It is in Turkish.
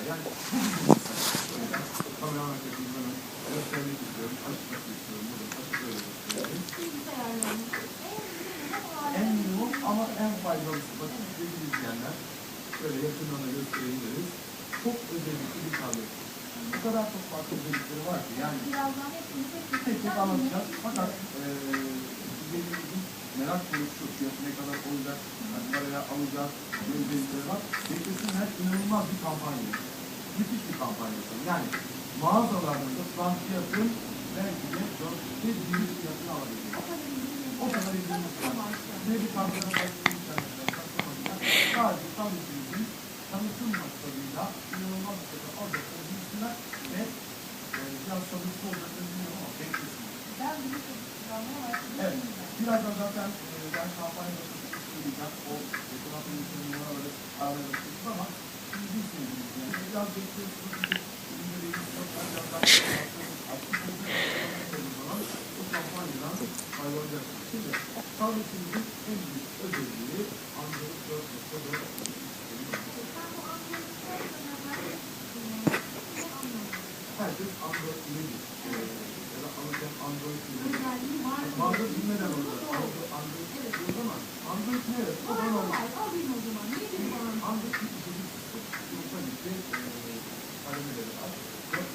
Yani bu bizim mesaj. O yüzden kamera arkasından göstermek istiyorum, açmak istiyorum. Burada açık öyle göstereyim. En minimum ama en faydalısı. Bakın sevgili izleyenler, şöyle yakından da göstereyim deriz. Çok özellikli bir tablet. Bu kadar çok farklı özellikleri var ki yani tek tek anlatacağız. Fakat izleyicilerimizin merak konusu fiyatı ne kadar olacak, kaç paraya alacağız, ne özellikleri var. Beklesinler, inanılmaz bir kampanya. Müthiş bir kampanya. Yani mağazalarında tutan fiyatın belki de 4'te 1 fiyatını alabileceğiz. O kadar izlenmiş var. Ne bir kampanya başlayacağız. Sadece tanıtımımızın tanıtım maksadıyla inanılmaz bir şekilde alacakları bilsinler ve biraz sabırsız olacaklarını bilmiyorum ama beklesinler. Evet. Birazdan zaten ben kampanya başlasını söyleyeceğim. O ekonomi numaraları aramaya başlayacağız ama şimdi bilsiniz. Yani biraz bekliyorsunuz. Ürünleri yükseltler birazdan aktif olacak. Bu kampanyadan ayrılacaksınız. Şimdi tabletimizin en büyük özelliği Android 4.4 herkes Android bilir. Ya da alırken Android bilir. Bazı bilmeden orada Android diyoruz ama Android ne? O da normal. Android bir içerik sistemi. Tabii ki kalemeleri var. 4